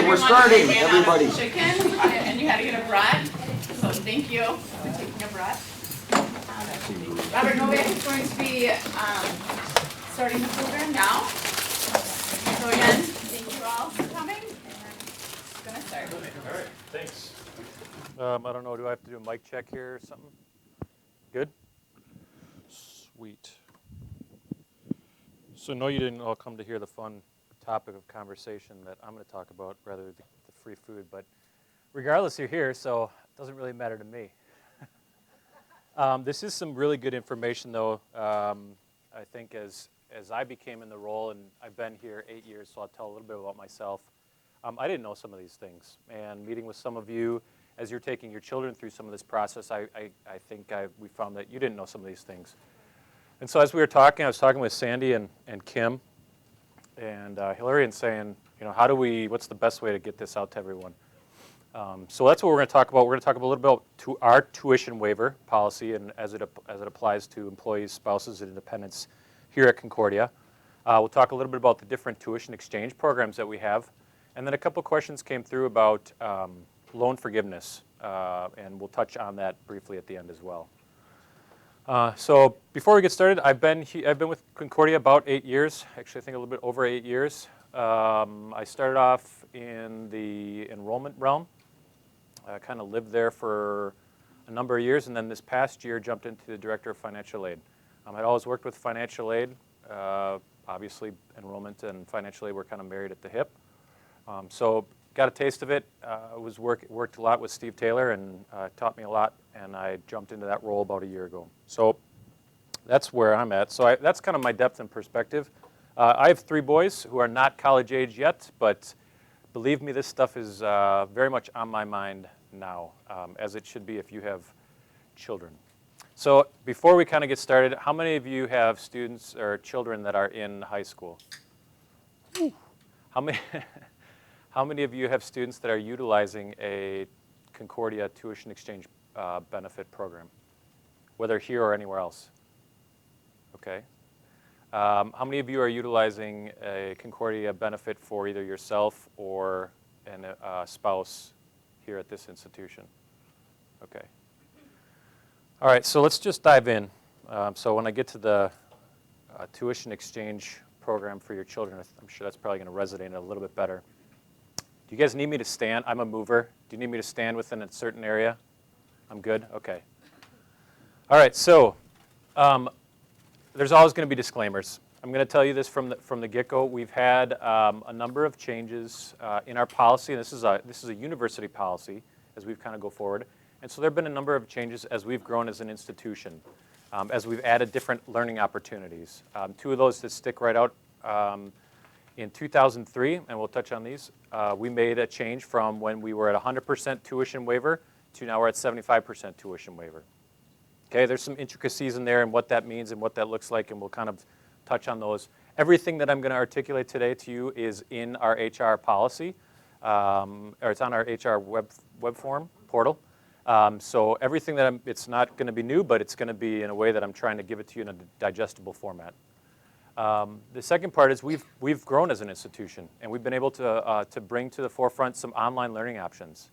we're starting, everybody. Chicken, and you had to get a brat. So thank you for taking a brat. Robert Nowak is going to be starting the program now. So again, thank you all for coming. It's going to start. All right, thanks. I don't know, do I have to do a mic check here or something? Good? Sweet. So no, you didn't all come to hear the fun topic of conversation that I'm going to talk about, rather the free food, but regardless, you're here, so it doesn't really matter to me. This is some really good information, though. I think as I became in the role, and I've been here 8 years, so I'll tell a little bit about myself. I didn't know some of these things, and meeting with some of you as you're taking your children through some of this process, I think we found that you didn't know some of these things. And so as we were talking, I was talking with Sandy and Kim and Hillary and saying, you know, what's the best way to get this out to everyone? So that's what we're going to talk about. We're going to talk a little bit about our tuition waiver policy and as it applies to employees, spouses, and dependents here at Concordia. We'll talk a little bit about the different tuition exchange programs that we have. And then a couple questions came through about loan forgiveness, and we'll touch on that briefly at the end as well. So before we get started, I've been with Concordia about 8 years. Actually, I think a little bit over 8 years. I started off in the enrollment realm. I kind of lived there for a number of years, and then this past year jumped into the director of financial aid. I'd always worked with financial aid. Obviously, enrollment and financial aid were kind of married at the hip. So got a taste of it. Worked a lot with Steve Taylor, and taught me a lot, and I jumped into that role about a year ago. So that's where I'm at. So that's kind of my depth and perspective. I have 3 boys who are not college age yet, but believe me, this stuff is very much on my mind now, as it should be if you have children. So before we kind of get started, how many of you have students or children that are in high school? How many of you have students that are utilizing a Concordia tuition exchange benefit program, whether here or anywhere else? Okay. How many of you are utilizing a Concordia benefit for either yourself or a spouse here at this institution? Okay. All right, so let's just dive in. So when I get to the tuition exchange program for your children, I'm sure that's probably going to resonate a little bit better. Do you guys need me to stand? I'm a mover. Do you need me to stand within a certain area? I'm good? Okay. All right, so there's always going to be disclaimers. I'm going to tell you this from the get-go. We've had a number of changes in our policy. And this is a university policy as we've kind of go forward. And so there have been a number of changes as we've grown as an institution, as we've added different learning opportunities. 2 of those that stick right out. In 2003, and we'll touch on these, we made a change from when we were at 100% tuition waiver to now we're at 75% tuition waiver. Okay, there's some intricacies in there and what that means and what that looks like, and we'll kind of touch on those. Everything that I'm going to articulate today to you is in our HR policy, or it's on our HR web form portal. So everything it's not going to be new, but it's going to be in a way that I'm trying to give it to you in a digestible format. The second part is we've grown as an institution, and we've been able to bring to the forefront some online learning options.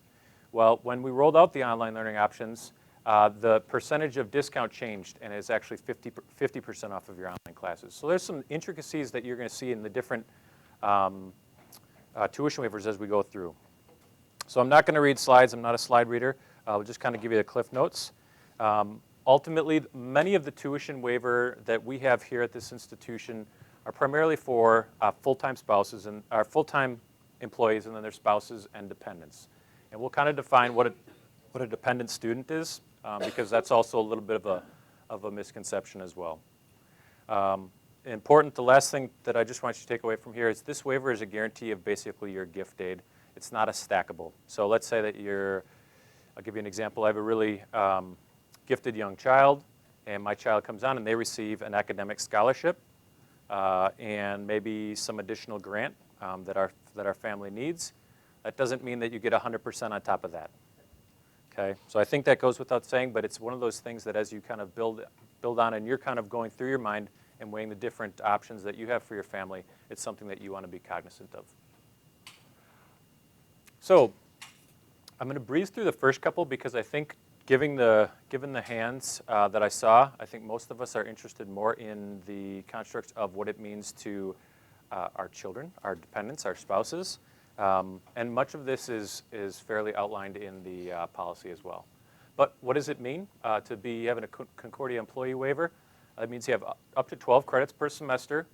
Well, when we rolled out the online learning options, the percentage of discount changed, and it's actually 50% off of your online classes. So there's some intricacies that you're going to see in the different tuition waivers as we go through. So I'm not going to read slides. I'm not a slide reader. I'll just kind of give you the cliff notes. Ultimately, many of the tuition waiver that we have here at this institution are primarily for full-time spouses and our full-time employees, and then their spouses and dependents. And we'll kind of define what a dependent student is, because that's also a little bit of a misconception as well. Important, the last thing that I just want you to take away from here is this waiver is a guarantee of basically your gift aid. It's not a stackable. So let's say that I'll give you an example. I have a really gifted young child, and my child comes on and they receive an academic scholarship and maybe some additional grant that our family needs. That doesn't mean that you get 100% on top of that. Okay, so I think that goes without saying, but it's one of those things that as you kind of build on and you're kind of going through your mind and weighing the different options that you have for your family, it's something that you want to be cognizant of. So I'm going to breeze through the first couple because I think given the hands that I saw, I think most of us are interested more in the construct of what it means to our children, our dependents, our spouses. And much of this is fairly outlined in the policy as well. But what does it mean to be having a Concordia employee waiver? That means you have up to 12 credits per semester.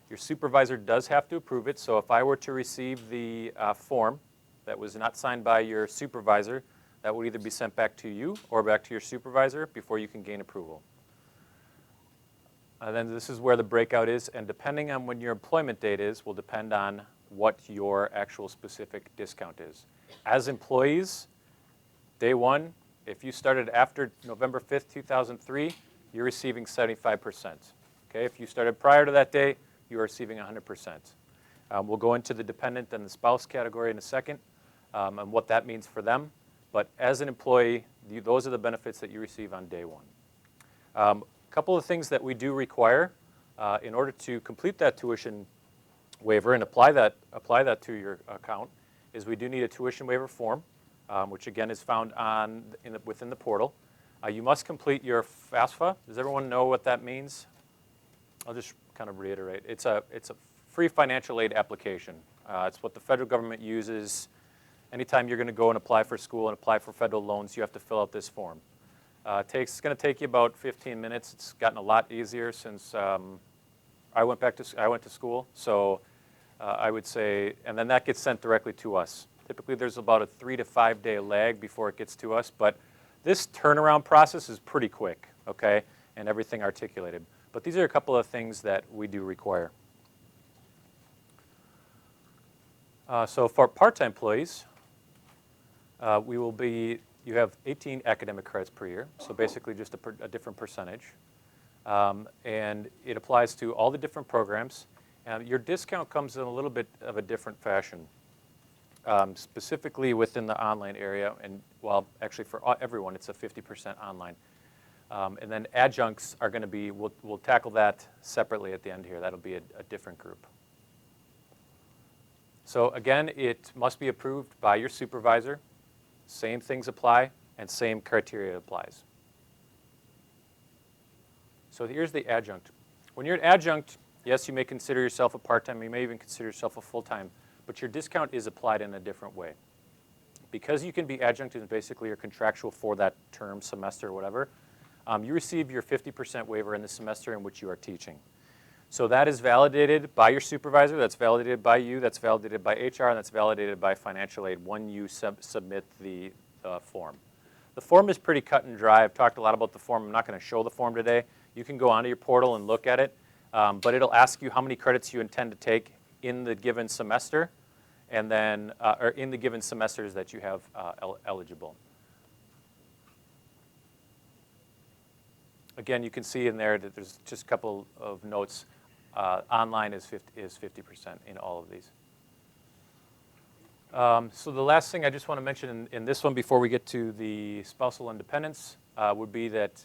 Your supervisor does have to approve it. So if I were to receive the form that was not signed by your supervisor, that would either be sent back to you or back to your supervisor before you can gain approval. Then this is where the breakout is, and depending on when your employment date is will depend on what your actual specific discount is. As employees, day one, if you started after November 5th, 2003, you're receiving 75%. Okay, if you started prior to that day, you are receiving 100%. We'll go into the dependent and the spouse category in a second and what that means for them. But as an employee, those are the benefits that you receive on day one. A couple of things that we do require in order to complete that tuition waiver and apply that to your account is we do need a tuition waiver form, which again is found within the portal. You must complete your FAFSA. Does everyone know what that means? I'll just kind of reiterate. It's a free financial aid application. It's what the federal government uses. Anytime you're going to go and apply for school and apply for federal loans, you have to fill out this form. It's going to take you about 15 minutes. It's gotten a lot easier since I went to school. So I would say, and then that gets sent directly to us. Typically, there's about a 3 to 5 day lag before it gets to us, but this turnaround process is pretty quick, okay, and everything articulated. But these are a couple of things that we do require. So for part-time employees, you have 18 academic credits per year, so basically just a different percentage. And it applies to all the different programs. And your discount comes in a little bit of a different fashion, specifically within the online area. And well, actually for everyone, it's a 50% online. And then adjuncts are going to be, we'll tackle that separately at the end here. That'll be a different group. So again, it must be approved by your supervisor. Same things apply, and same criteria applies. So here's the adjunct. When you're an adjunct, yes, you may consider yourself a part-time, you may even consider yourself a full-time, but your discount is applied in a different way. Because you can be adjunct and basically you're contractual for that term, semester, or whatever, you receive your 50% waiver in the semester in which you are teaching. So that is validated by your supervisor, that's validated by you, that's validated by HR, and that's validated by financial aid when you submit the form. The form is pretty cut and dry. I've talked a lot about the form. I'm not going to show the form today. You can go onto your portal and look at it, but it'll ask you how many credits you intend to take in the given semester, and then, or in the given semesters that you have eligible. Again, you can see in there that there's just a couple of notes. Online is 50% in all of these. So the last thing I just want to mention in this one before we get to the spousal independence would be that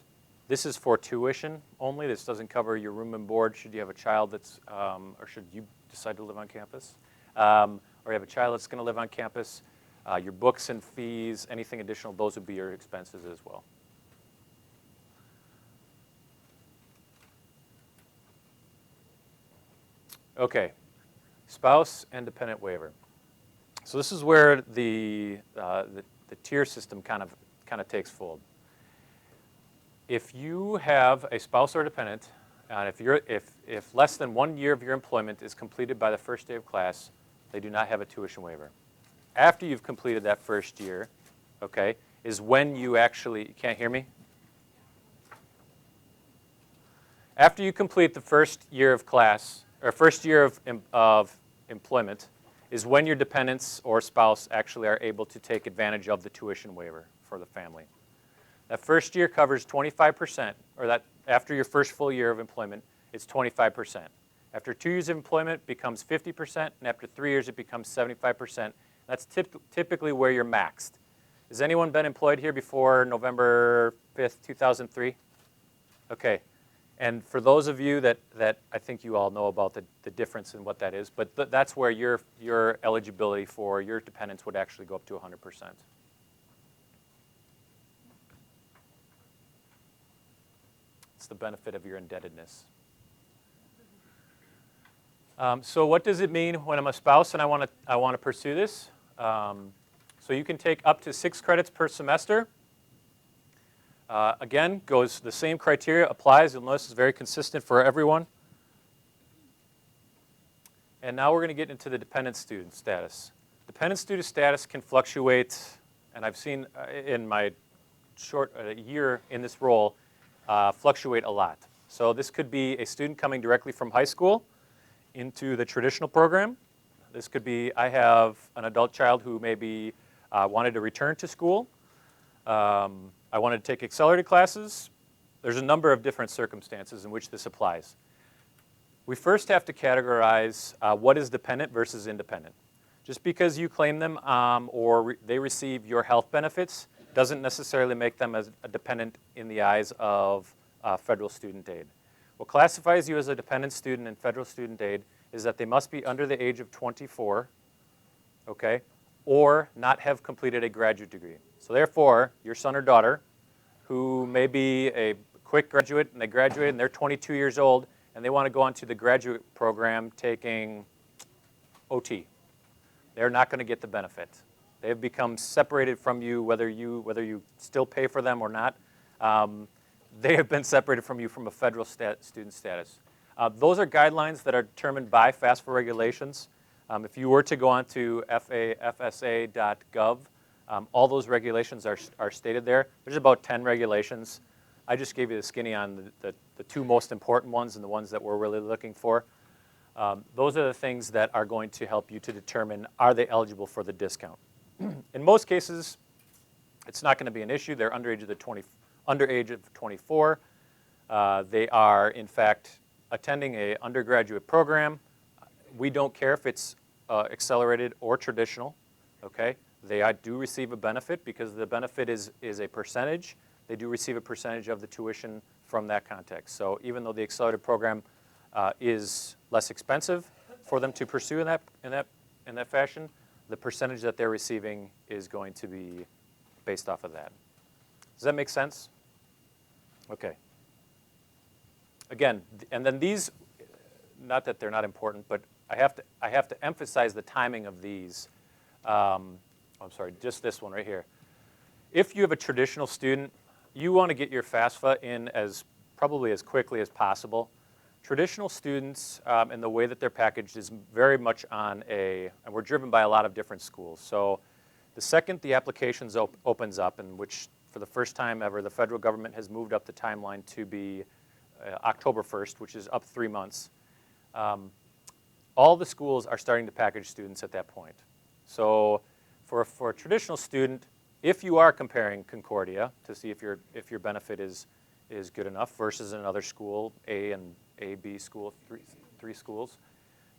this is for tuition only. This doesn't cover your room and board should you have a child that's, or should you decide to live on campus, or you have a child that's going to live on campus. Your books and fees, anything additional, those would be your expenses as well. Okay, spouse and dependent waiver. So this is where the tier system kind of takes fold. If you have a spouse or dependent, and if less than 1 year of your employment is completed by the first day of class, they do not have a tuition waiver. After you've completed that first year, okay, is when you actually, you can't hear me? After you complete the first year of class, or first year of employment, is when your dependents or spouse actually are able to take advantage of the tuition waiver for the family. That first year covers 25%, or that after your first full year of employment, it's 25%. After 2 years of employment, it becomes 50%, and after 3 years, it becomes 75%. That's typically where you're maxed. Has anyone been employed here before November 5th, 2003? Okay. And for those of you that I think you all know about the difference in what that is, but that's where your eligibility for your dependents would actually go up to 100%. It's the benefit of your indebtedness. So what does it mean when I'm a spouse and I want to pursue this? So you can take up to 6 credits per semester. Again, goes the same criteria applies. You'll notice it's very consistent for everyone. And now we're going to get into the dependent student status. Dependent student status can fluctuate, and I've seen in my short year in this role, fluctuate a lot. So this could be a student coming directly from high school into the traditional program. This could be, I have an adult child who maybe wanted to return to school. I wanted to take accelerated classes. There's a number of different circumstances in which this applies. We first have to categorize what is dependent versus independent. Just because you claim them or they receive your health benefits doesn't necessarily make them as a dependent in the eyes of federal student aid. What classifies you as a dependent student in federal student aid is that they must be under the age of 24, okay, or not have completed a graduate degree. So therefore, your son or daughter, who may be a quick graduate and they graduate and they're 22 years old and they want to go on to the graduate program taking OT, they're not going to get the benefit. They have become separated from you, whether you still pay for them or not. They have been separated from you from a federal student status. Those are guidelines that are determined by FAFSA regulations. If you were to go on to fafsa.gov, all those regulations are stated there. There's about 10 regulations. I just gave you the skinny on the 2 most important ones and the ones that we're really looking for. Those are the things that are going to help you to determine, are they eligible for the discount? In most cases, it's not going to be an issue. They're underage of 24. They are, in fact, attending an undergraduate program. We don't care if it's accelerated or traditional, okay? They do receive a benefit because the benefit is a percentage. They do receive a percentage of the tuition from that context. So even though the accelerated program is less expensive for them to pursue in that fashion, the percentage that they're receiving is going to be based off of that. Does that make sense? Okay. Again, and then these, not that they're not important, but I have to emphasize the timing of these. I'm sorry, just this one right here. If you have a traditional student, you want to get your FAFSA in probably as quickly as possible. Traditional students and the way that they're packaged is very much and we're driven by a lot of different schools. So the second the applications opens up, in which for the first time ever, the federal government has moved up the timeline to be October 1st, which is up 3 months. All the schools are starting to package students at that point. So for a traditional student, if you are comparing Concordia to see if your benefit is good enough versus another school, A, B school, three schools,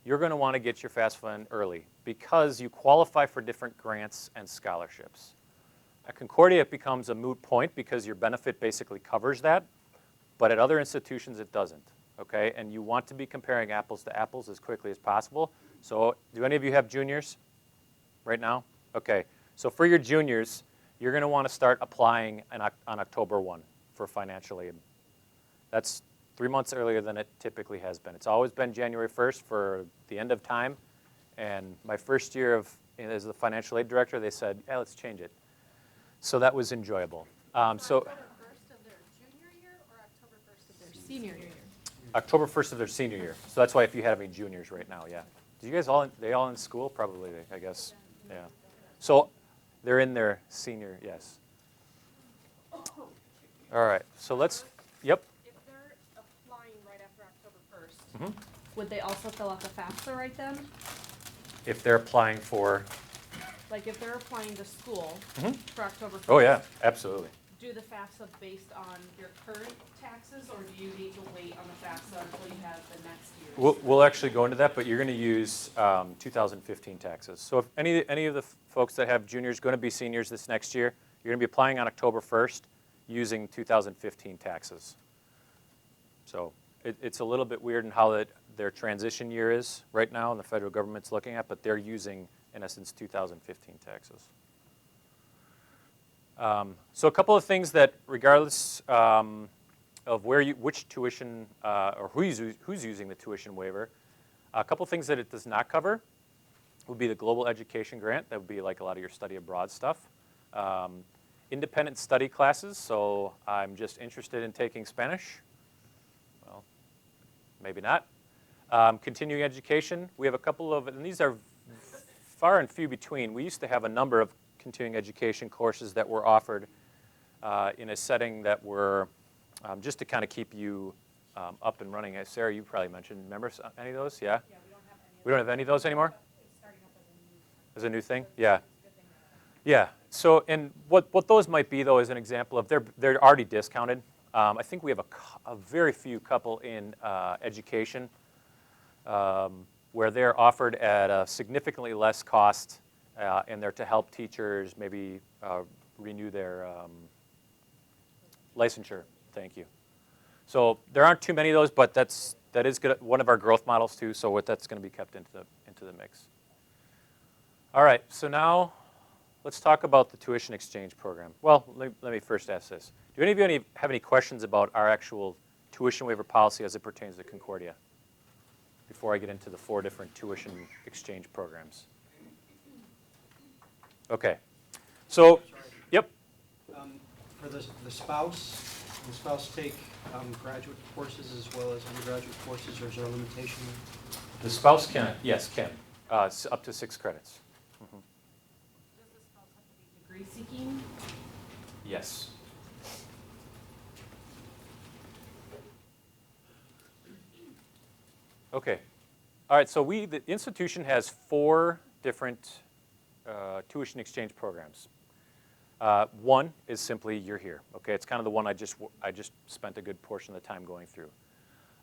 you're going to want to get your FAFSA in early because you qualify for different grants and scholarships. At Concordia, it becomes a moot point because your benefit basically covers that, but at other institutions, it doesn't, okay? And you want to be comparing apples to apples as quickly as possible. So do any of you have juniors right now? Okay, so for your juniors, you're going to want to start applying on October 1 for financial aid. That's 3 months earlier than it typically has been. It's always been January 1st for the end of time. And my first year as the financial aid director, they said, yeah, let's change it. So that was enjoyable. October 1st of their junior year or October 1st of their senior year? October 1st of their senior year. So that's why if you have any juniors right now, yeah. Do you guys they all in school? Probably, I guess. Yeah. So they're in their senior, yes. All right, so let's, yep. If they're applying right after October 1st, would they also fill out the FAFSA right then? If they're applying for? Like if they're applying to school for October 1st. Oh yeah, absolutely. Do the FAFSA based on your current taxes, or do you need to wait on the FAFSA until you have the next year? We'll actually go into that, but you're going to use 2015 taxes. So if any of the folks that have juniors going to be seniors this next year, you're going to be applying on October 1st using 2015 taxes. So it's a little bit weird in how their transition year is right now, and the federal government's looking at, but they're using, in essence, 2015 taxes. So a couple of things that, regardless of which tuition or who's using the tuition waiver, a couple of things that it does not cover would be the global education grant. That would be like a lot of your study abroad stuff. Independent study classes, so I'm just interested in taking Spanish. Well, maybe not. Continuing education, we have a couple of, and these are far and few between. We used to have a number of continuing education courses that were offered in a setting that were just to kind of keep you up and running. Sarah, you probably mentioned, remember any of those? Yeah? Yeah, we don't have any. We don't have any of those anymore? It's starting up As a new thing? Yeah. Yeah. So, and what those might be, though, is an example of they're already discounted. I think we have a very few couple in education where they're offered at a significantly less cost, and they're to help teachers maybe renew their licensure. Thank you. So there aren't too many of those, but that is one of our growth models too. So that's going to be kept into the mix. All right. So now let's talk about the tuition exchange program. Well, let me first ask this: do any of you have any questions about our actual tuition waiver policy as it pertains to Concordia? Before I get into the 4 different tuition exchange programs. Okay. So, yep. For the spouse, will the spouse take graduate courses as well as undergraduate courses, or is there a limitation? The spouse can, yes, can. Up to 6 credits. Mm-hmm. Does the spouse have to be degree seeking? Yes. Okay. All right, so the institution has 4 different tuition exchange programs. One is simply you're here. Okay, it's kind of the one I just spent a good portion of the time going through.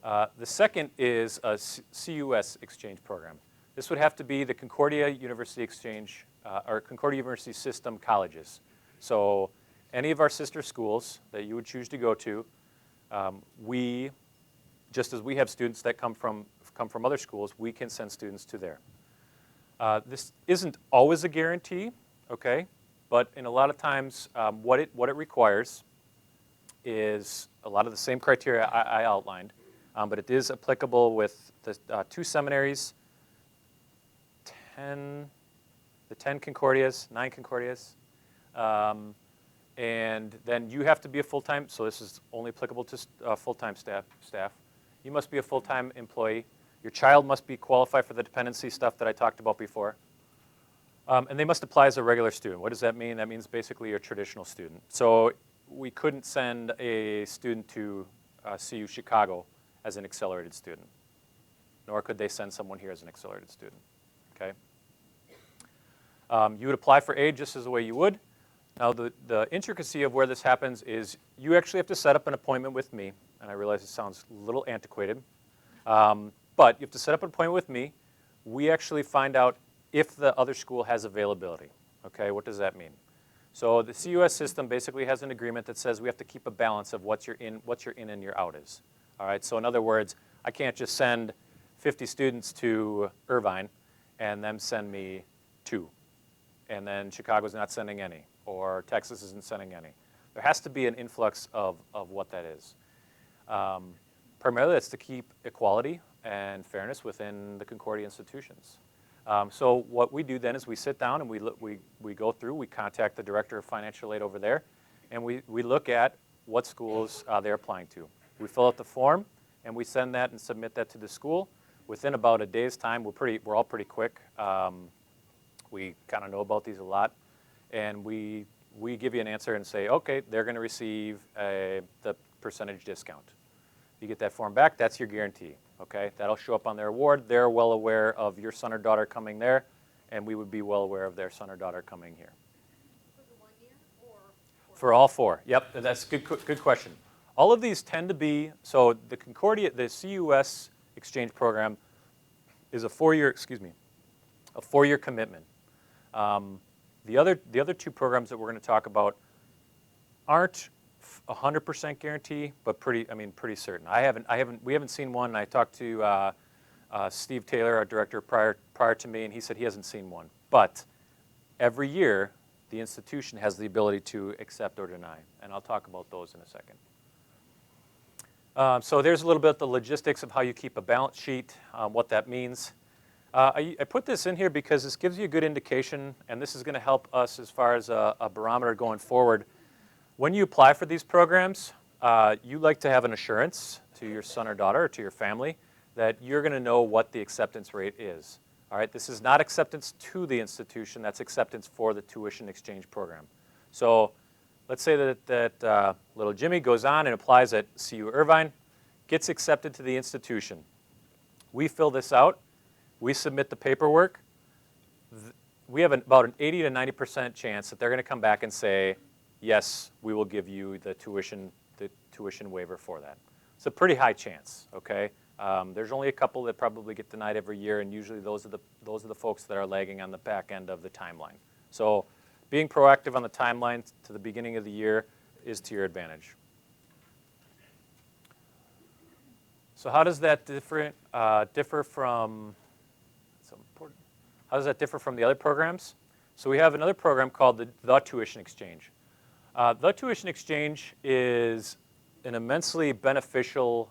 The second is a CUS exchange program. This would have to be the Concordia University Exchange or Concordia University System colleges. So any of our sister schools that you would choose to go to, just as we have students that come from other schools, we can send students to there. This isn't always a guarantee, okay? But in a lot of times, what it requires is a lot of the same criteria I outlined, but it is applicable with the 2 seminaries, the 10 Concordias, 9 Concordias, and then you have to be a full-time, so this is only applicable to full-time staff. You must be a full-time employee. Your child must be qualified for the dependency stuff that I talked about before. And they must apply as a regular student. What does that mean? That means basically you're a traditional student. So we couldn't send a student to CU Chicago as an accelerated student, nor could they send someone here as an accelerated student, okay? You would apply for aid just as the way you would. Now, the intricacy of where this happens is you actually have to set up an appointment with me, and I realize it sounds a little antiquated, but you have to set up an appointment with me. We actually find out if the other school has availability, okay? What does that mean? So the CUS system basically has an agreement that says we have to keep a balance of what your in and your out is, all right? So in other words, I can't just send 50 students to Irvine and them send me 2, and then Chicago's not sending any, or Texas isn't sending any. There has to be an influx of what that is. Primarily, that's to keep equality and fairness within the Concordia institutions. So what we do then is we sit down and we go through, we contact the director of financial aid over there, and we look at what schools they're applying to. We fill out the form, and we send that and submit that to the school. Within about a day's time, we're all pretty quick. We kind of know about these a lot, and we give you an answer and say, okay, they're going to receive the percentage discount. You get that form back, that's your guarantee. Okay, that'll show up on their award. They're well aware of your son or daughter coming there, and we would be well aware of their son or daughter coming here. For the 1 year or? For all 4, yep, that's a good question. All of these tend to be, so the Concordia, the CUS exchange program is a 4-year commitment. The other 2 programs that we're going to talk about aren't 100% guarantee, but pretty certain. We haven't seen one. I talked to Steve Taylor, our director, prior to me, and he said he hasn't seen one. But every year, the institution has the ability to accept or deny, and I'll talk about those in a second. So there's a little bit of the logistics of how you keep a balance sheet, what that means. I put this in here because this gives you a good indication, and this is going to help us as far as a barometer going forward. When you apply for these programs, you like to have an assurance to your son or daughter or to your family that you're going to know what the acceptance rate is. All right, this is not acceptance to the institution, that's acceptance for the tuition exchange program. So let's say that little Jimmy goes on and applies at CU Irvine, gets accepted to the institution. We fill this out, we submit the paperwork. We have about an 80 to 90% chance that they're going to come back and say, yes, we will give you the tuition waiver for that. It's a pretty high chance, okay? There's only a couple that probably get denied every year, and usually those are the folks that are lagging on the back end of the timeline. So being proactive on the timeline to the beginning of the year is to your advantage. So how does that differ from? So important. How does that differ from the other programs? So we have another program called the Tuition Exchange. The Tuition Exchange is an immensely beneficial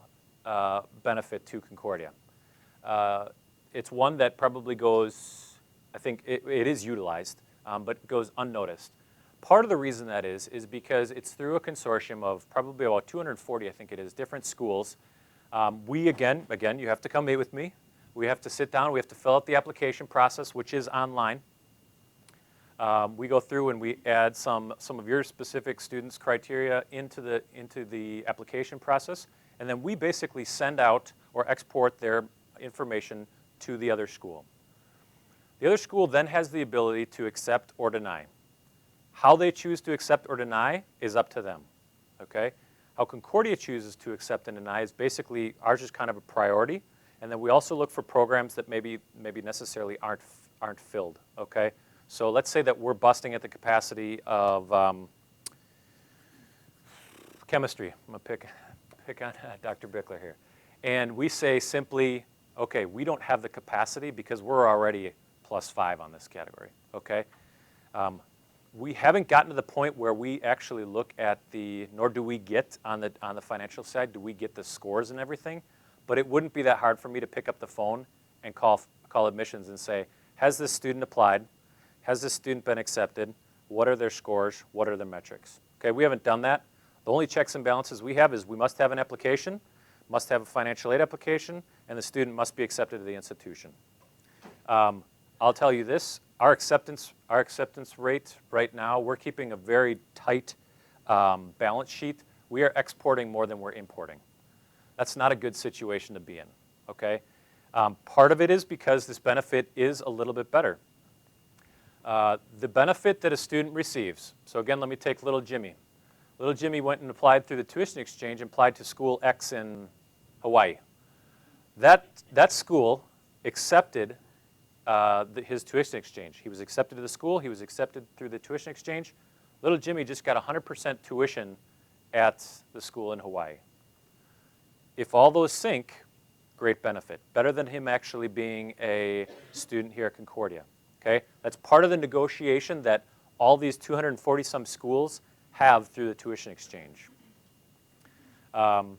benefit to Concordia. It's one that probably goes, I think it is utilized, but goes unnoticed. Part of the reason that is because it's through a consortium of probably about 240, I think it is, different schools. We, again, you have to come meet with me. We have to sit down, we have to fill out the application process, which is online. We go through and we add some of your specific students' criteria into the application process, and then we basically send out or export their information to the other school. The other school then has the ability to accept or deny. How they choose to accept or deny is up to them, okay? How Concordia chooses to accept and deny is basically, ours is kind of a priority, and then we also look for programs that maybe necessarily aren't filled, okay? So let's say that we're busting at the capacity of chemistry. I'm gonna pick on Dr. Bickler here. And we say simply, okay, we don't have the capacity because we're already +5 on this category, okay? We haven't gotten to the point where we actually look at nor do we get on the financial side, do we get the scores and everything, but it wouldn't be that hard for me to pick up the phone and call admissions and say, has this student applied? Has this student been accepted? What are their scores? What are their metrics? Okay, we haven't done that. The only checks and balances we have is we must have an application, must have a financial aid application, and the student must be accepted to the institution. I'll tell you this, our acceptance rate right now, we're keeping a very tight balance sheet. We are exporting more than we're importing. That's not a good situation to be in, okay? Part of it is because this benefit is a little bit better. The benefit that a student receives, so again, let me take little Jimmy. Little Jimmy went and applied through the tuition exchange and applied to school X in Hawaii. That school accepted his tuition exchange. He was accepted to the school, he was accepted through the tuition exchange. Little Jimmy just got 100% tuition at the school in Hawaii. If all those sync, great benefit. Better than him actually being a student here at Concordia. Okay? That's part of the negotiation that all these 240-some schools have through the tuition exchange. The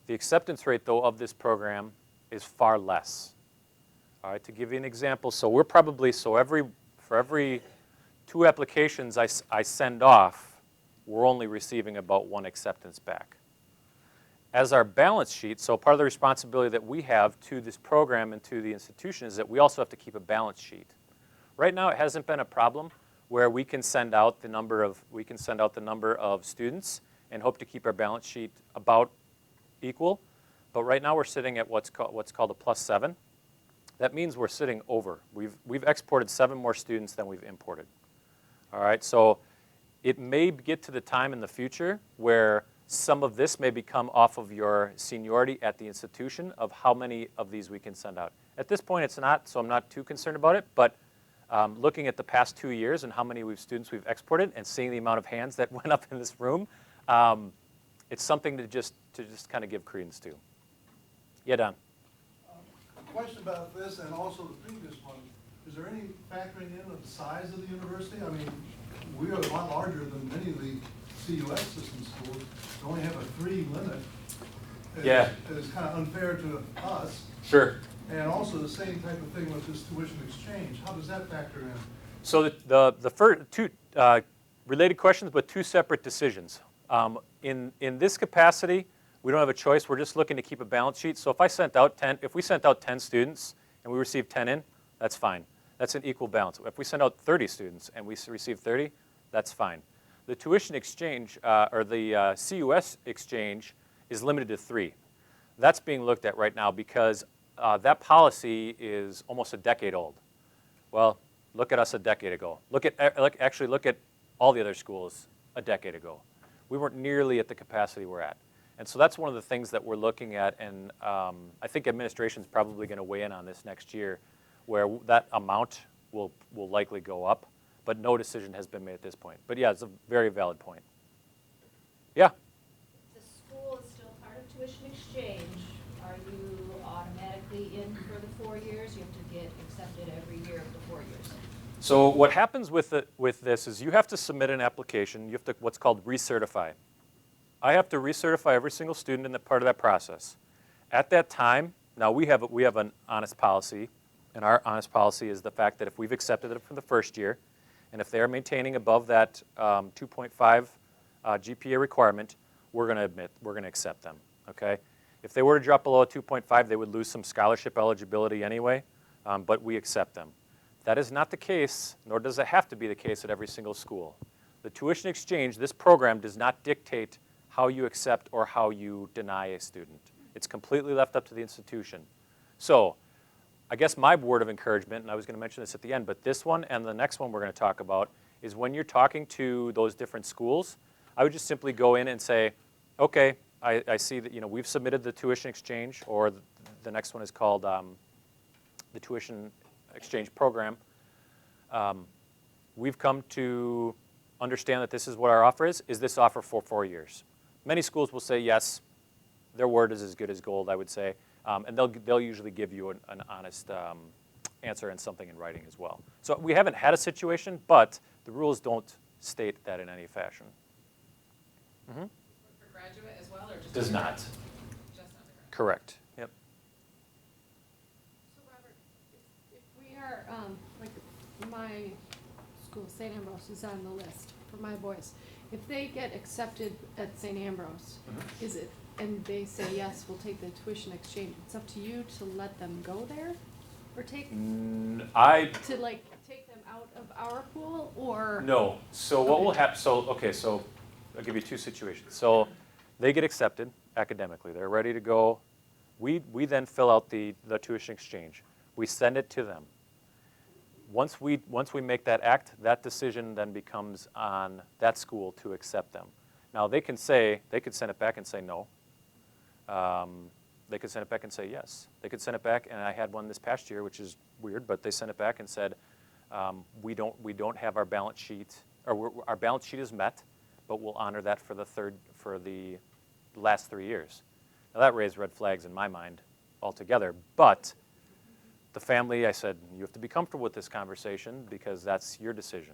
acceptance rate, though, of this program is far less. All right, to give you an example, so we're probably, for every 2 applications I send off, we're only receiving about 1 acceptance back. As our balance sheet, so part of the responsibility that we have to this program and to the institution is that we also have to keep a balance sheet. Right now, it hasn't been a problem where we can send out the number of students and hope to keep our balance sheet about equal. But right now, we're sitting at what's called a +7. That means we're sitting over. We've exported 7 more students than we've imported. All right, so it may get to the time in the future where some of this may become off of your seniority at the institution of how many of these we can send out. At this point, it's not, so I'm not too concerned about it, but looking at the past 2 years and how many students we've exported and seeing the amount of hands that went up in this room, It's something to just kind of give credence to. Yeah, Don. Question about this and also the previous one. Is there any factoring in of the size of the university? I mean, we are a lot larger than many of the CUS system schools. We only have a 3 limit. Yeah. It's kind of unfair to us. Sure. And also the same type of thing with this tuition exchange. How does that factor in? So the first two related questions, but two separate decisions. In this capacity, we don't have a choice. We're just looking to keep a balance sheet. So if we sent out 10 students and we received 10 in, that's fine. That's an equal balance. If we send out 30 students and we receive 30, that's fine. The tuition exchange or the CUS exchange is limited to 3. That's being looked at right now because that policy is almost a decade old. Well, look at us a decade ago. Actually look at all the other schools a decade ago. We weren't nearly at the capacity we're at. And so that's one of the things that we're looking at, and I think administration is probably going to weigh in on this next year, where that amount will likely go up, but no decision has been made at this point. But yeah, it's a very valid point. Yeah? The school is still part of tuition exchange. Are you automatically in for the 4 years? You have to get accepted every year of the 4 years. So what happens with this is you have to submit an application. You have to what's called recertify. I have to recertify every single student in the part of that process. At that time, now we have an honest policy, and our honest policy is the fact that if we've accepted them from the first year, and if they are maintaining above that 2.5 GPA requirement, we're going to accept them. Okay? If they were to drop below a 2.5, they would lose some scholarship eligibility anyway, but we accept them. That is not the case, nor does it have to be the case at every single school. The tuition exchange, this program, does not dictate how you accept or how you deny a student. It's completely left up to the institution. So I guess my word of encouragement, and I was going to mention this at the end, but this one and the next one we're going to talk about is when you're talking to those different schools, I would just simply go in and say, okay, I see that we've submitted the tuition exchange, or the next one is called the tuition exchange program. We've come to understand that this is what our offer is. Is this offer for 4 years? Many schools will say yes. Their word is as good as gold, I would say. And they'll usually give you an honest answer and something in writing as well. So we haven't had a situation, but the rules don't state that in any fashion. Mm-hmm. For graduate as well, or just? Does not. Just undergrad. Correct. Yep. So Robert, if we are, like, my school, St. Ambrose, is on the list for my boys. If they get accepted at St. Ambrose, is it, and they say, yes, we'll take the tuition exchange, it's up to you to let them go there? Or take, to like, take them out of our pool, or? No. So what will happen, so I'll give you two situations. So they get accepted academically. They're ready to go. We then fill out the tuition exchange. We send it to them. Once we make that act, that decision then becomes on that school to accept them. Now they could send it back and say no. They could send it back and say yes. They could send it back, and I had one this past year, which is weird, but they sent it back and said, we don't have our balance sheet, or our balance sheet is met, but we'll honor that for the last 3 years. Now that raised red flags in my mind altogether, but the family, I said, you have to be comfortable with this conversation because that's your decision.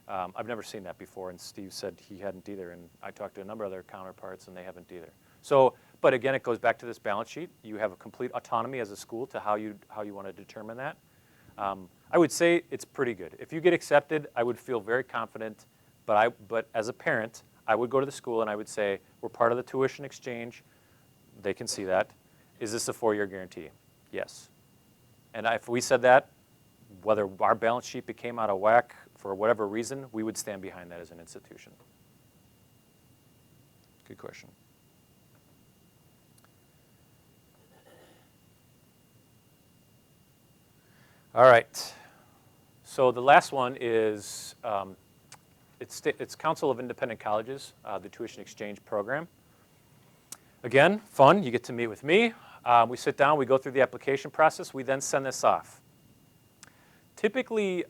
I've never seen that before, and Steve said he hadn't either, and I talked to a number of other counterparts, and they haven't either. So, but again, it goes back to this balance sheet. You have a complete autonomy as a school to how you want to determine that. I would say it's pretty good. If you get accepted, I would feel very confident, but as a parent, I would go to the school and I would say, we're part of the tuition exchange. They can see that. Is this a 4-year guarantee? Yes. And if we said that, whether our balance sheet became out of whack for whatever reason, we would stand behind that as an institution. Good question. All right. So the last one is it's Council of Independent Colleges, the tuition exchange program. Again, fun. You get to meet with me. We sit down. We go through the application process. We then send this off. Typically,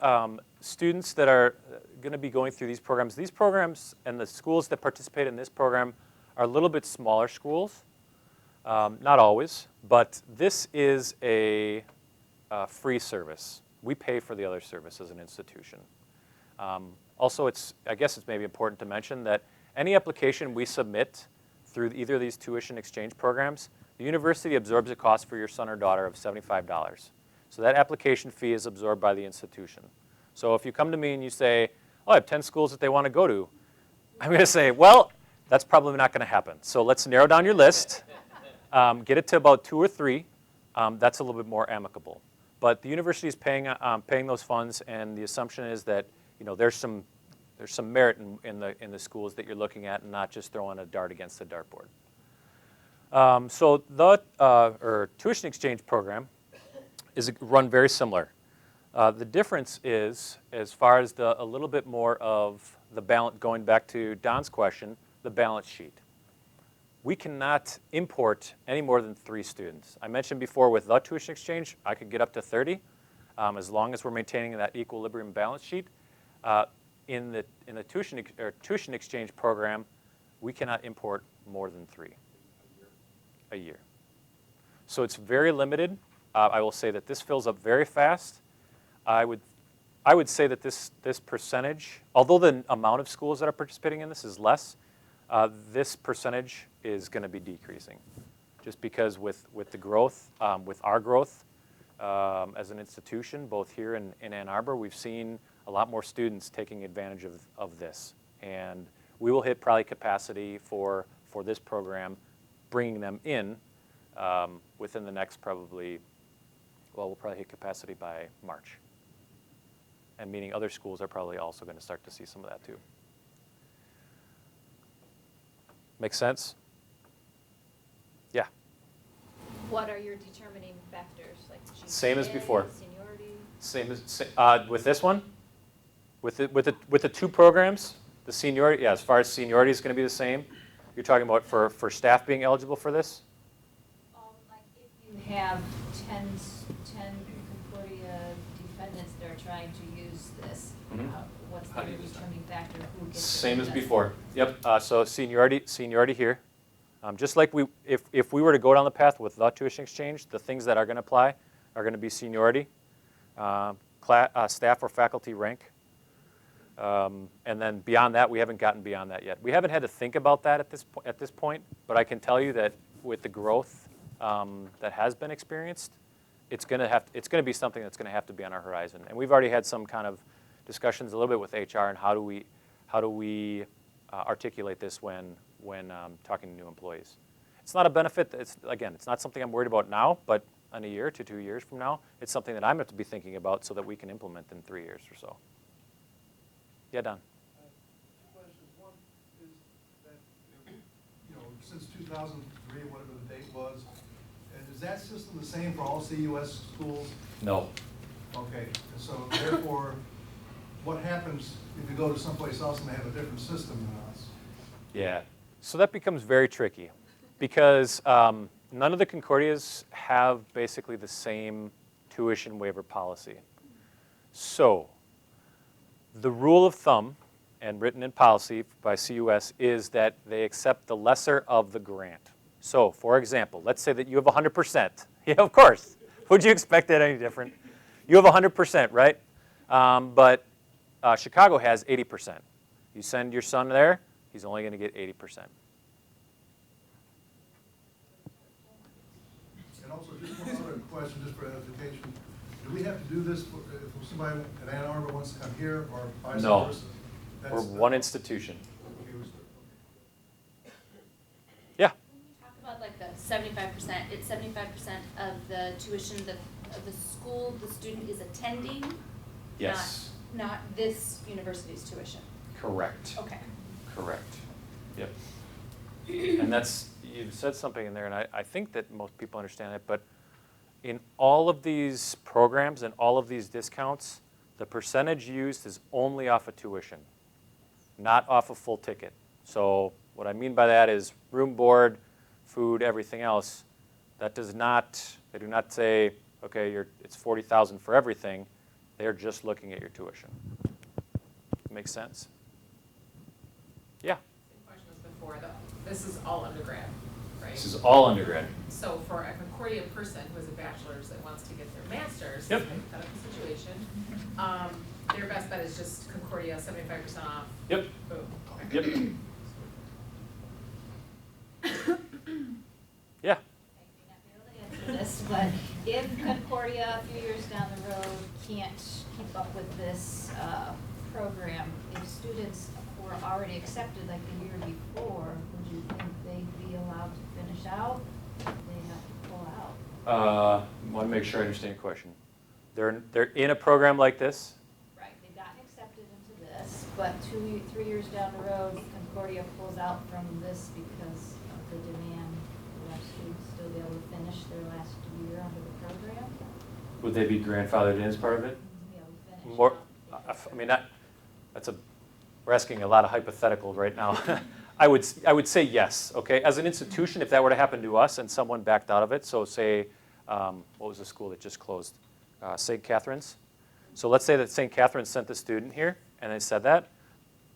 students that are going to be going through these programs and the schools that participate in this program are a little bit smaller schools. Not always, but this is a free service. We pay for the other service as an institution. Also, I guess it's maybe important to mention that any application we submit through either of these tuition exchange programs, the university absorbs a cost for your son or daughter of $75. So that application fee is absorbed by the institution. So if you come to me and you say, oh, I have 10 schools that they want to go to, I'm going to say, well, that's probably not going to happen. So let's narrow down your list, get it to about 2 or 3. That's a little bit more amicable. But the university is paying those funds, and the assumption is that there's some merit in the schools that you're looking at, and not just throwing a dart against the dartboard. So the tuition exchange program is run very similar. The difference is, as far as a little bit more of the balance, going back to Don's question, the balance sheet. We cannot import any more than 3 students. I mentioned before with the tuition exchange, I could get up to 30, as long as we're maintaining that equilibrium balance sheet. In the tuition exchange program, we cannot import more than 3 a year. So it's very limited. I will say that this fills up very fast. I would say that this percentage, although the amount of schools that are participating in this is less, this percentage is going to be decreasing, just because with the growth, with our growth as an institution, both here in Ann Arbor, we've seen a lot more students taking advantage of this, and we will hit probably capacity for this program, bringing them in within the next we'll probably hit capacity by March. And meaning other schools are probably also going to start to see some of that too. Make sense? Yeah. What are your determining factors, like GPA, Same as before. seniority? Same as with this one, with the 2 programs, the seniority. Yeah, as far as seniority is going to be the same. You're talking about for staff being eligible for this. Like if you have 10 Concordia dependents that are trying to use this, what's the determining factor? Who gets Same as it? before. Yep. So seniority here. Just like if we were to go down the path with the tuition exchange, the things that are going to apply are going to be seniority, staff or faculty rank, and then beyond that, we haven't gotten beyond that yet. We haven't had to think about that at this point, but I can tell you that with the growth that has been experienced, it's going to be something that's going to have to be on our horizon. And we've already had some kind of discussions a little bit with HR and how do we articulate this when talking to new employees. It's not a benefit. It's not something I'm worried about now, but in a year to 2 years from now, it's something that I'm going to have to be thinking about so that we can implement in 3 years or so. Yeah, Don. 2 questions. One is that, since 2003, whatever the date was, and is that system the same for all CUS schools? No. Okay, and so therefore, what happens if you go to someplace else and they have a different system than us? Yeah. So that becomes very tricky because none of the Concordias have basically the same tuition waiver policy. So the rule of thumb, and written in policy by CUS, is that they accept the lesser of the grant. So, for example, let's say that you have 100%. Yeah, of course. Would you expect that any different? You have 100%, right? But Chicago has 80%. You send your son there, he's only going to get 80%. And also, just one other question, just for edification. Do we have to do this if somebody in Ann Arbor wants to come here or vice No. versa? We're one institution. Okay, Yeah. Talk about like the 75%, it's 75% of the tuition that of the school the student is attending? Yes. Not this university's tuition? Correct. Okay. Correct. Yep. And you said something in there, and I think that most people understand it, but in all of these programs and all of these discounts, the percentage used is only off of tuition, not off a full ticket. So what I mean by that is room, board, food, everything else. They do not say, okay, it's $40,000 for everything. They're just looking at your tuition. Makes sense? Yeah. Same question as before, though. This is all undergrad, right? This is all undergrad. So for a Concordia person who has a bachelor's that wants to get their master's, Yep. hypothetical situation, their best bet is just Concordia, 75% off. Yep. Boom. Yep. Yeah. I may not be able to answer this, but if Concordia, a few years down the road, can't keep up with this program, if students were already accepted like the year before, would you think they'd be allowed to finish out? They have to pull out? Want to make sure I understand your question. They're in a program like this. Right, they've gotten accepted into this, but 3 years down the road, Concordia pulls out from this because of the demand. Will our students still be able to finish their last year under the program? Would they be grandfathered in as part of it? Be able to finish More, out? I mean, we're asking a lot of hypotheticals right now. I would say yes, okay? As an institution, if that were to happen to us and someone backed out of it, so say, what was the school that just closed? St. Catherine's. So let's say that St. Catherine's sent the student here, and they said that.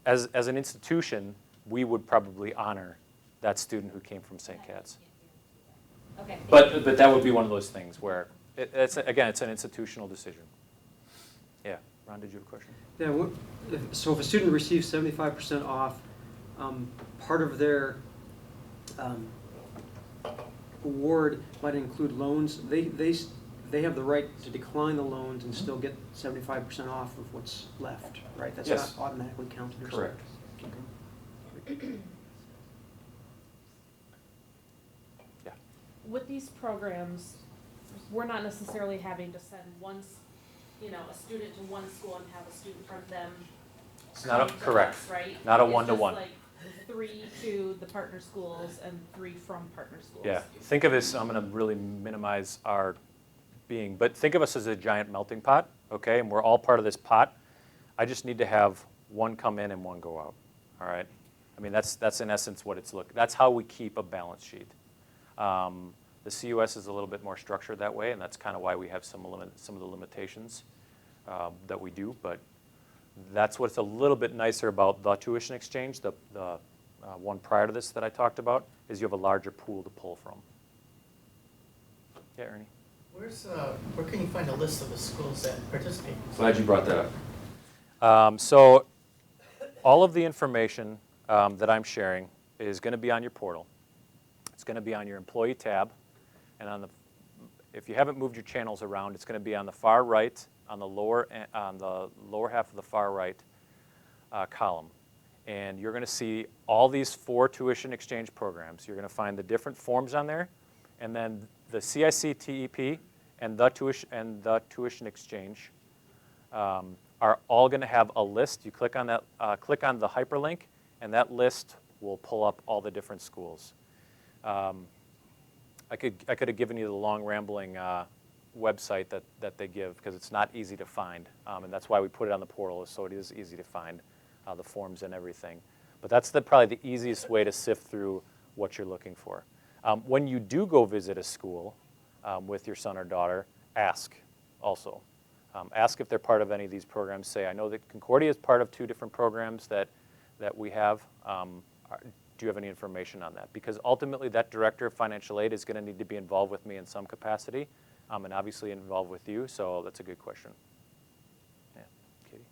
As an institution, we would probably honor that student who came from St. Cat's. Okay. But that would be one of those things where, it's an institutional decision. Yeah, Ron, did you have a question? Yeah, so if a student receives 75% off, part of their award might include loans. They have the right to decline the loans and still get 75% off of what's left, right? That's Yes. not automatically counted or Correct. something. Yeah. With these programs, we're not necessarily having to send a student to one school and have a student from them. It's not come to correct. us, right? Not a It's one-to-one. just like 3 to the partner schools and 3 from partner schools. Yeah, think of this, I'm going to really minimize our being, but think of us as a giant melting pot, okay? And we're all part of this pot. I just need to have one come in and one go out, all right? I mean, that's in essence what it's that's how we keep a balance sheet. The CUS is a little bit more structured that way, and that's kind of why we have some of the limitations that we do, but that's what's a little bit nicer about the tuition exchange, the one prior to this that I talked about, is you have a larger pool to pull from. Yeah, Ernie? Where can you find a list of the schools that participate? Glad you brought that up. So all of the information that I'm sharing is going to be on your portal. It's going to be on your employee tab, and if you haven't moved your channels around, it's going to be on the far right, on the lower half of the far right column. And you're going to see all these 4 tuition exchange programs. You're going to find the different forms on there, and then the CIC TEP and the tuition exchange are all going to have a list. You click on that, click on the hyperlink, and that list will pull up all the different schools. I could have given you the long rambling website that they give, because it's not easy to find, and that's why we put it on the portal, so it is easy to find the forms and everything. But that's probably the easiest way to sift through what you're looking for. When you do go visit a school with your son or daughter, ask also. Ask if they're part of any of these programs. Say, I know that Concordia is part of 2 different programs that we have. Do you have any information on that? Because ultimately that director of financial aid is going to need to be involved with me in some capacity, and obviously involved with you, so that's a good question. Yeah, Katie?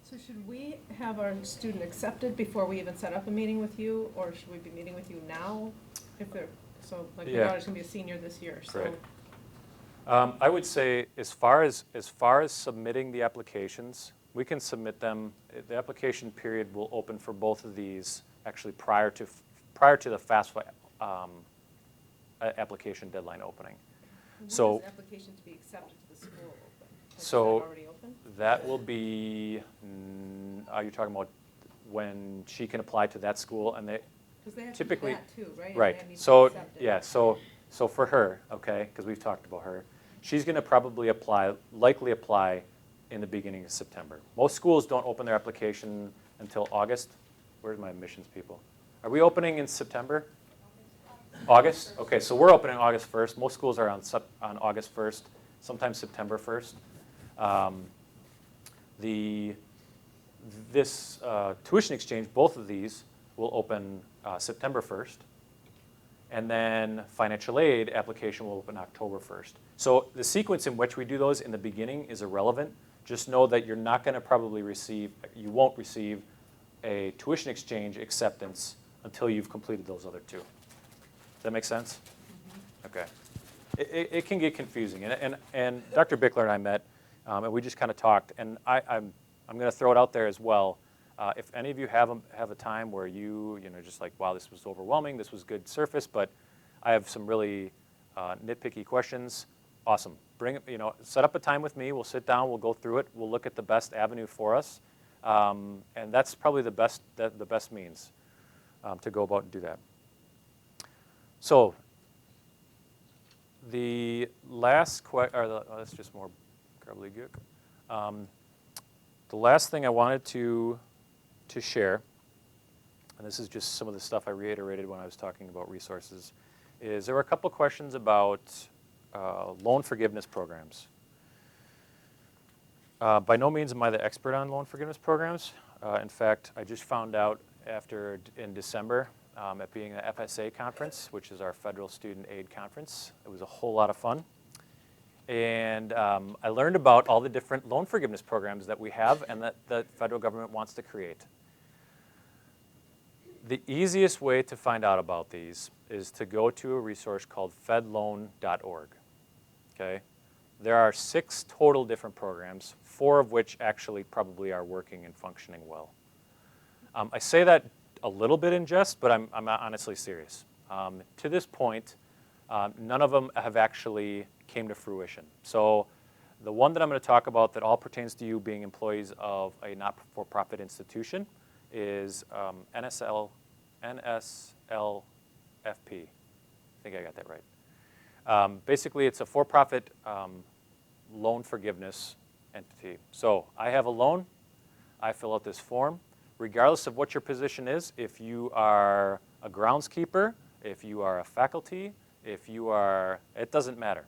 So should we have our student accepted before we even set up a meeting with you, or should we be meeting with you now? Like my Yeah. daughter's gonna be a senior this year, so. Great. I would say as far as submitting the applications, we can submit them. The application period will open for both of these actually prior to the FAFSA application deadline opening. When So- is the application to be accepted to the school open? Is So- that already open? That will be, are you talking about when she can apply to that school? And they, Because they have to do typically, that too, right? And right. that needs to be So, accepted. yeah, so for her, okay, because we've talked about her, she's going to probably likely apply in the beginning of September. Most schools don't open their application until August. Where's my admissions people? Are we opening in September? August? Okay, so we're opening August 1st. Most schools are on August 1st, sometimes September 1st. This tuition exchange, both of these, will open September 1st. And then financial aid application will open October 1st. So the sequence in which we do those in the beginning is irrelevant. Just know that you're not going to probably receive, you won't receive a tuition exchange acceptance until you've completed those other two. Does that make sense? Okay. It can get confusing. And Dr. Bickler and I met, and we just kind of talked. And I'm going to throw it out there as well. If any of you have a time where you know, just like, wow, this was overwhelming, this was good surface, but I have some really nitpicky questions, awesome. Bring it, you know, set up a time with me. We'll sit down, we'll go through it, we'll look at the best avenue for us. And that's probably the best means to go about and do that. So the last that's just more gobbledygook. The last thing I wanted to share, and this is just some of the stuff I reiterated when I was talking about resources, is there were a couple questions about loan forgiveness programs. By no means am I the expert on loan forgiveness programs. In fact, I just found out in December at being at the FSA conference, which is our Federal Student Aid Conference. It was a whole lot of fun. And I learned about all the different loan forgiveness programs that we have and that the federal government wants to create. The easiest way to find out about these is to go to a resource called fedloan.org. Okay? There are 6 total different programs, 4 of which actually probably are working and functioning well. I say that a little bit in jest, but I'm honestly serious. To this point, none of them have actually came to fruition. So the one that I'm going to talk about that all pertains to you being employees of a not-for-profit institution is NSLFP. I think I got that right. Basically, it's a for-profit loan forgiveness entity. So I have a loan. I fill out this form. Regardless of what your position is, if you are a groundskeeper, if you are a faculty, if you are, it doesn't matter.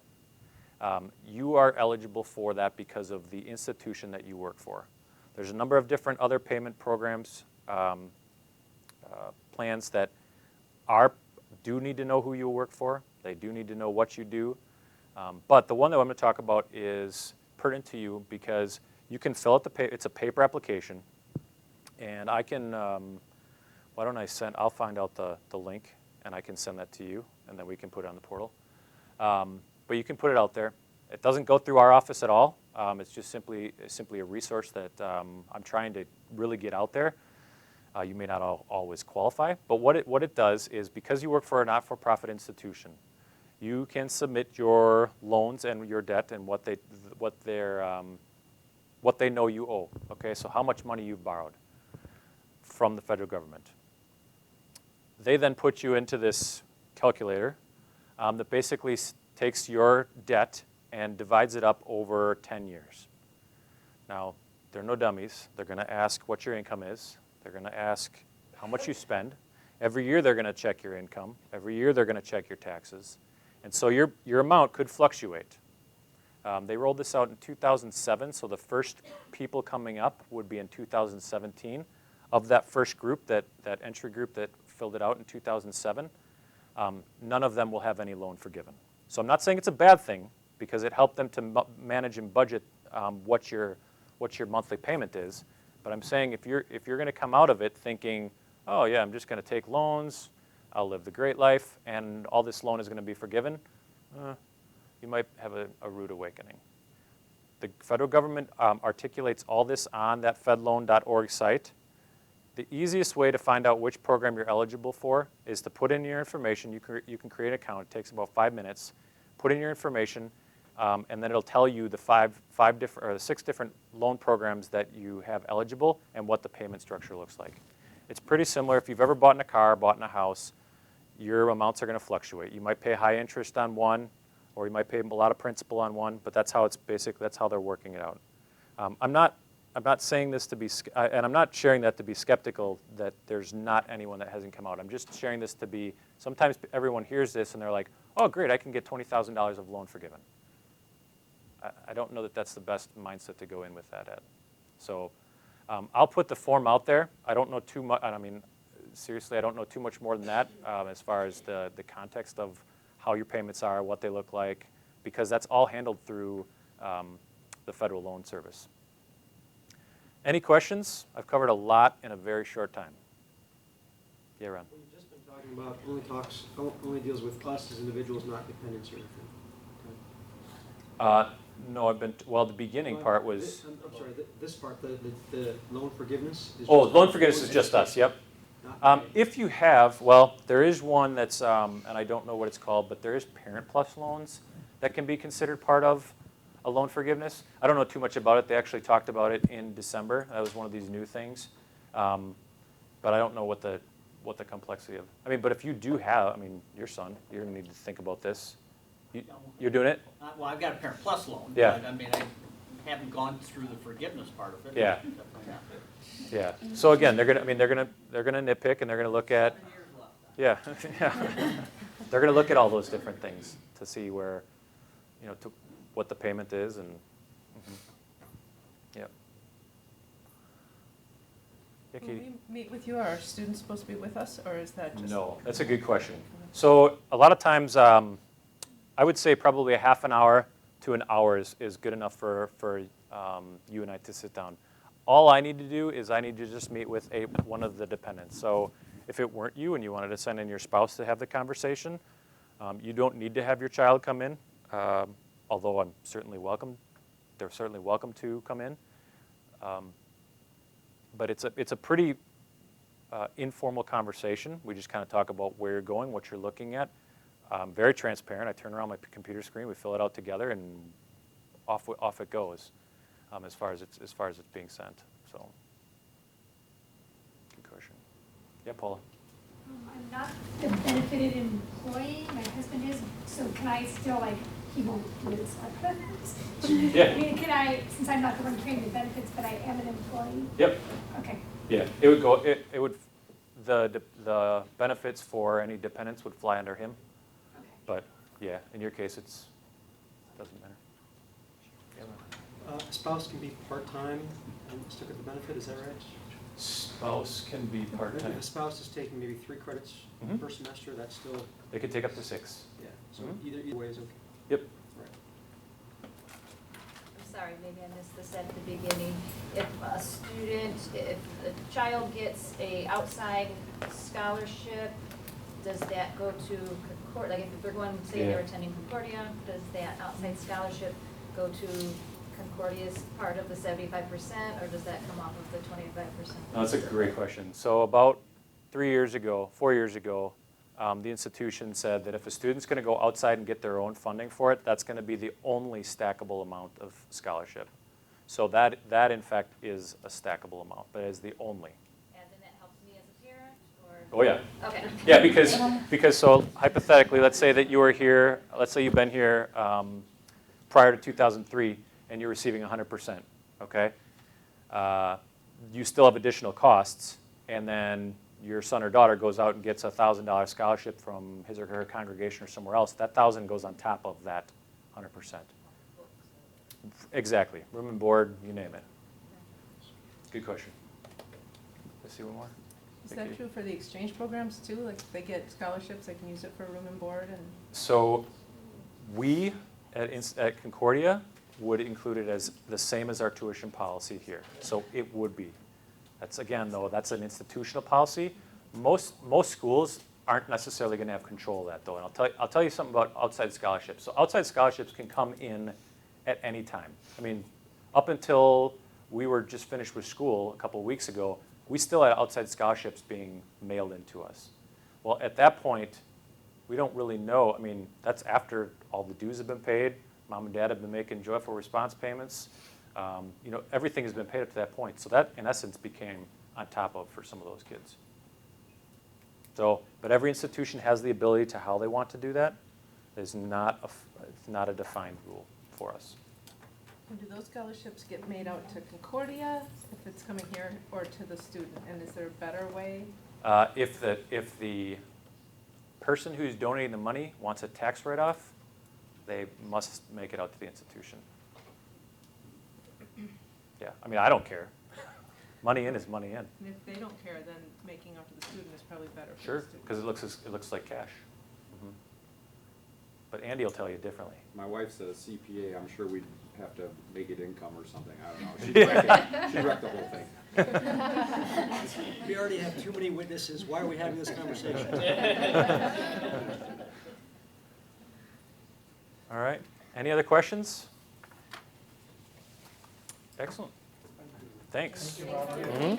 You are eligible for that because of the institution that you work for. There's a number of different other payment programs, plans that do need to know who you work for. They do need to know what you do. But the one that I'm going to talk about is pertinent to you because you can fill out it's a paper application. And I can, why don't I'll find out the link and I can send that to you and then we can put it on the portal. But you can put it out there. It doesn't go through our office at all. It's just simply a resource that I'm trying to really get out there. You may not always qualify, but what it does is because you work for a not-for-profit institution, you can submit your loans and your debt and what they know you owe. Okay, so how much money you've borrowed from the federal government. They then put you into this calculator that basically takes your debt and divides it up over 10 years. Now, they're no dummies. They're going to ask what your income is. They're going to ask how much you spend. Every year they're going to check your income. Every year they're going to check your taxes. And so your amount could fluctuate. They rolled this out in 2007, so the first people coming up would be in 2017. Of that first group, that entry group that filled it out in 2007, none of them will have any loan forgiven. So I'm not saying it's a bad thing because it helped them to manage and budget what your monthly payment is. But I'm saying if you're going to come out of it thinking, oh yeah, I'm just going to take loans, I'll live the great life, and all this loan is going to be forgiven, you might have a rude awakening. The federal government articulates all this on that fedloan.org site. The easiest way to find out which program you're eligible for is to put in your information. You can create an account. It takes about 5 minutes. Put in your information, and then it'll tell you the 6 different loan programs that you have eligible and what the payment structure looks like. It's pretty similar. If you've ever bought in a car, bought in a house, your amounts are going to fluctuate. You might pay high interest on one, or you might pay a lot of principal on one, but that's how that's how they're working it out. I'm not saying this to be, and I'm not sharing that to be skeptical that there's not anyone that hasn't come out. I'm just sharing this to be, sometimes everyone hears this and they're like, oh great, I can get $20,000 of loan forgiven. I don't know that that's the best mindset to go in with that at. So I'll put the form out there. I don't know too much, I mean, seriously, I don't know too much more than that as far as the context of how your payments are, what they look like, because that's all handled through the Federal Loan Service. Any questions? I've covered a lot in a very short time. Yeah, Ron. Well, you've just been talking about only deals with us as individuals, not dependents or anything. No, well, the beginning part was, I'm sorry, this part, the loan forgiveness is. oh, just loan us, forgiveness is just us, yep. not- If you have, well, there is one that's, and I don't know what it's called, but there is Parent Plus loans that can be considered part of a loan forgiveness. I don't know too much about it. They actually talked about it in December. That was one of these new things. But I don't know what the complexity of, I mean, but if you do have, I mean, your son, you're gonna need to think about this. You're doing it? Well, I've got a Parent Plus loan, Yeah. but I mean, I haven't gone through the forgiveness part of it. Yeah. Definitely not. Yeah. So again, they're gonna nitpick and they're gonna look at, 7 years left. yeah, yeah. They're gonna look at all those different things to see where, you know, what the payment is and, yeah. Yeah, When Katie? we meet with you, are our students supposed to be with us, or is that just? No, that's a good question. So a lot of times, I would say probably a half an hour to an hour is good enough for you and I to sit down. All I need to do is I need to just meet with one of the dependents. So if it weren't you and you wanted to send in your spouse to have the conversation, you don't need to have your child come in, although I'm certainly welcome. They're certainly welcome to come in. But it's a pretty informal conversation. We just kind of talk about where you're going, what you're looking at. Very transparent. I turn around my computer screen, we fill it out together, and off it goes. As far as it's being sent. So, good question. Yeah, Paula. I'm not the benefited employee. My husband is. So can I still he won't do his benefits? Yeah. I mean, can I, since I'm not the one paying the benefits, but I am an employee? Yep. Okay. Yeah, it would go. It would. The benefits for any dependents would fly under him. Okay. But yeah, in your case, doesn't matter. Yeah, A spouse can be part-time and still get the benefit, is that right? spouse can be part-time. If a spouse is taking maybe 3 credits Mhm. per semester, that's still, They could take up to 6. yeah, so Mhm. either way is okay. Yep. Right. I'm sorry, maybe I missed this at the beginning. If a child gets a outside scholarship, does that go to Concordia? Like if they're going, say they're Yeah. attending Concordia, does that outside scholarship go to Concordia's part of the 75%, or does that come off of the 25%? No, that's a great question. So about 4 years ago, the institution said that if a student's going to go outside and get their own funding for it, that's going to be the only stackable amount of scholarship. So that in fact is a stackable amount, but is the only. And then that helps me as a parent, or? Oh yeah. Okay. Yeah, because so hypothetically, let's say that you were here, let's say you've been here prior to 2003 and you're receiving 100%, okay? You still have additional costs, and then your son or daughter goes out and gets a $1,000 scholarship from his or her congregation or somewhere else, that 1,000 goes on top of that 100%. Exactly, room and board, you name it. Good question. Let's see one more. Is that true for the exchange programs too? Like if they get scholarships, they can use it for room and board and? So we at Concordia would include it as the same as our tuition policy here. So it would be. That's again though, that's an institutional policy. Most schools aren't necessarily going to have control of that though. And I'll tell you something about outside scholarships. So outside scholarships can come in at any time. I mean, up until we were just finished with school a couple of weeks ago, we still had outside scholarships being mailed into us. Well, at that point, we don't really know. I mean, that's after all the dues have been paid. Mom and dad have been making joyful response payments. You know, everything has been paid up to that point. So that, in essence, became on top of for some of those kids. So, but every institution has the ability to how they want to do that. It's not a defined rule for us. And do those scholarships get made out to Concordia if it's coming here, or to the student? And is there a better way? If the person who's donating the money wants a tax write-off, they must make it out to the institution. Yeah, I mean, I don't care. Money in is money in. And if they don't care, then making out to the student is probably better for the Sure, student. because it looks like cash. Mhm. But Andy will tell you differently. My wife's a CPA, I'm sure we'd have to make it income or something, I don't know. She'd wreck the whole thing. We already have too many witnesses, why are we having this conversation? All right, any other questions? Excellent. Thanks. Mhm.